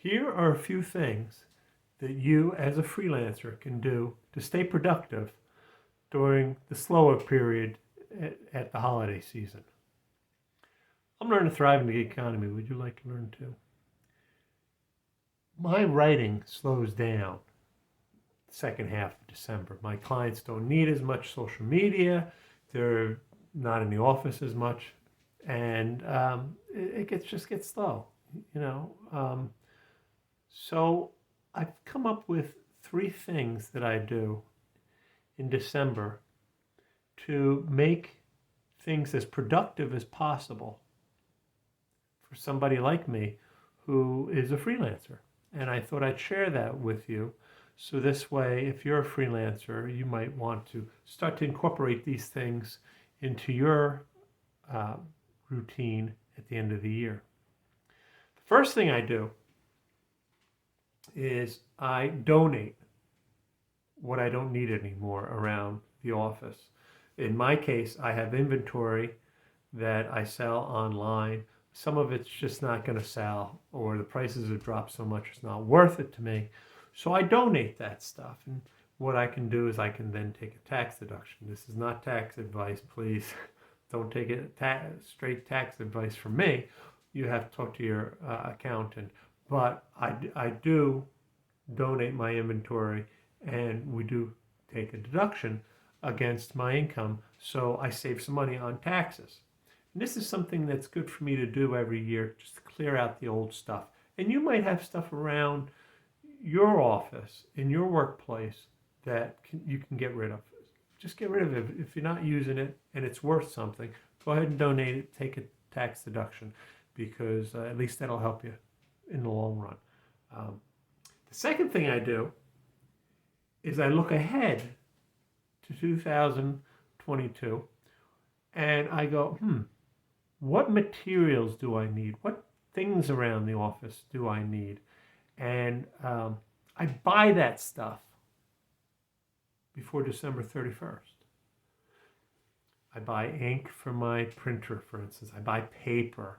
Here are a few things that you as a freelancer can do to stay productive during the slower period at the holiday season. I'm learning to thrive in the gig economy. Would you like to learn too? My writing slows down the second half of December. My clients don't need as much social media. They're not in the office as much, and it just gets slow, you know. So I've come up with three things that I do in December to make things as productive as possible for somebody like me who is a freelancer. And I thought I'd share that with you. So this way, if you're a freelancer, you might want to start to incorporate these things into your uh, routine at the end of the year. The first thing I do is I donate what I don't need anymore around the office. In my case, I have inventory that I sell online. Some of it's just not going to sell, or the prices have dropped so much it's not worth it to me. So I donate that stuff. And what I can do is I can then take a tax deduction. This is not tax advice, please. Don't take it straight tax advice from me. You have to talk to your accountant. But I do donate my inventory, and we do take a deduction against my income, so I save some money on taxes. And this is something that's good for me to do every year, just to clear out the old stuff. And you might have stuff around your office, in your workplace, that you can get rid of. Just get rid of it. If you're not using it and it's worth something, go ahead and donate it, take a tax deduction, because at least that'll help you in the long run. The second thing I do is I look ahead to 2022 and I go, what materials do I need? What things around the office do I need? And I buy that stuff before December 31st. I buy ink for my printer, for instance. I buy paper.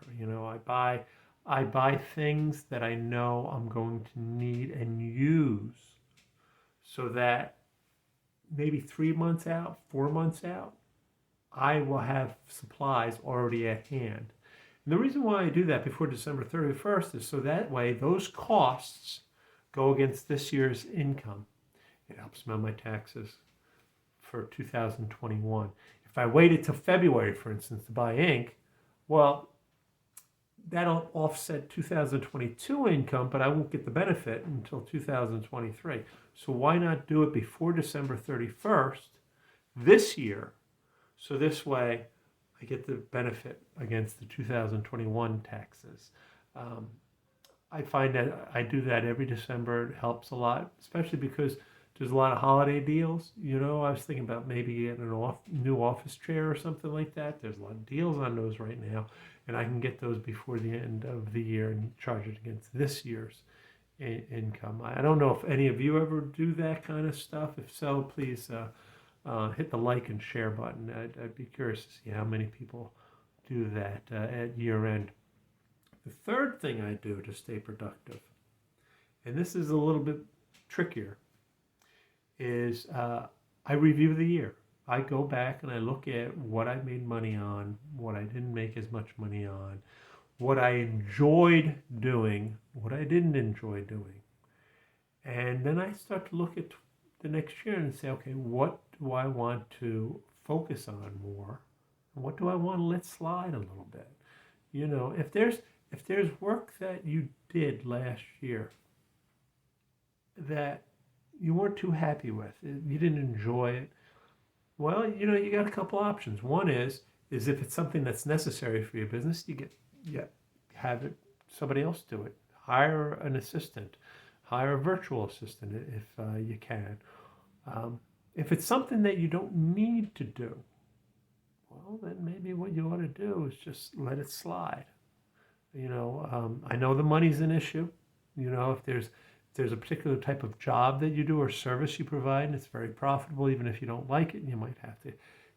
I buy things that I know I'm going to need and use, so that maybe 3 months out, 4 months out, I will have supplies already at hand. And the reason why I do that before December 31st is so that way those costs go against this year's income. It helps me on my taxes for 2021. If I waited till February, for instance, to buy ink, well, that'll offset 2022 income, but I won't get the benefit until 2023. So why not do it before December 31st this year? So this way I get the benefit against the 2021 taxes. I find that I do that every December. It helps a lot, especially because there's a lot of holiday deals. I was thinking about maybe getting a new office chair or something like that. There's a lot of deals on those right now, and I can get those before the end of the year and charge it against this year's income. I don't know if any of you ever do that kind of stuff. If so, please hit the like and share button. I'd be curious to see how many people do that at year end. The third thing I do to stay productive, and this is a little bit trickier, is I review the year. I go back and I look at what I made money on, what I didn't make as much money on, what I enjoyed doing, what I didn't enjoy doing. And then I start to look at the next year and say, okay, what do I want to focus on more? And what do I want to let slide a little bit? If there's work that you did last year that you weren't too happy with, you didn't enjoy it, well, you got a couple options. One is if it's something that's necessary for your business, have somebody else do it. Hire an assistant, hire a virtual assistant if you can. If it's something that you don't need to do, well, then maybe what you ought to do is just let it slide. I know the money's an issue. If there's a particular type of job that you do or service you provide and it's very profitable, even if you don't like it, you might have to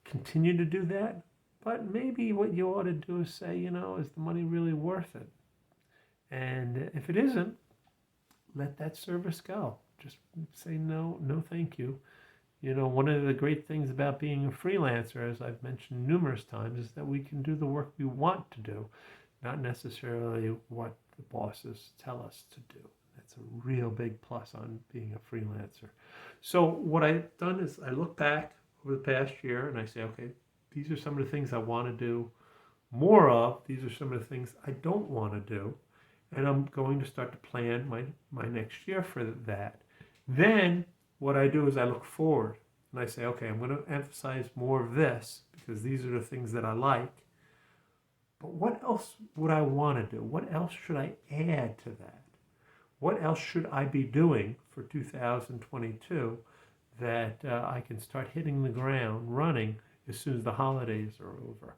continue to do that. But maybe what you ought to do is say, is the money really worth it? And if it isn't, let that service go. Just say no, no, thank you. You know, one of the great things about being a freelancer, as I've mentioned numerous times, is that we can do the work we want to do, not necessarily what the bosses tell us to do. That's a real big plus on being a freelancer. So what I've done is I look back over the past year and I say, okay, these are some of the things I want to do more of. These are some of the things I don't want to do. And I'm going to start to plan my next year for that. Then what I do is I look forward and I say, okay, I'm going to emphasize more of this because these are the things that I like. But what else would I want to do? What else should I add to that? What else should I be doing for 2022 that I can start hitting the ground running as soon as the holidays are over?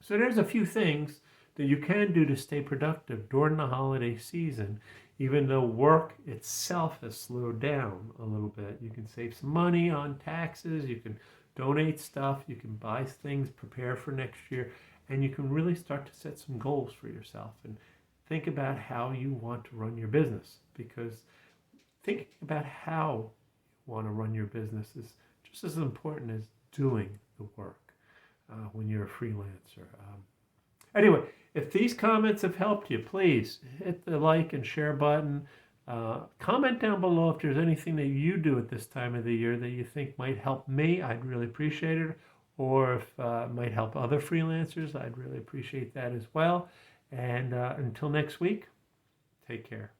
So there's a few things that you can do to stay productive during the holiday season, even though work itself has slowed down a little bit. You can save some money on taxes, you can donate stuff, you can buy things, prepare for next year, and you can really start to set some goals for yourself and think about how you want to run your business, because thinking about how you want to run your business is just as important as doing the work when you're a freelancer. Anyway, if these comments have helped you, please hit the like and share button. Comment down below if there's anything that you do at this time of the year that you think might help me. I'd really appreciate it. Or if it might help other freelancers, I'd really appreciate that as well. And until next week, take care.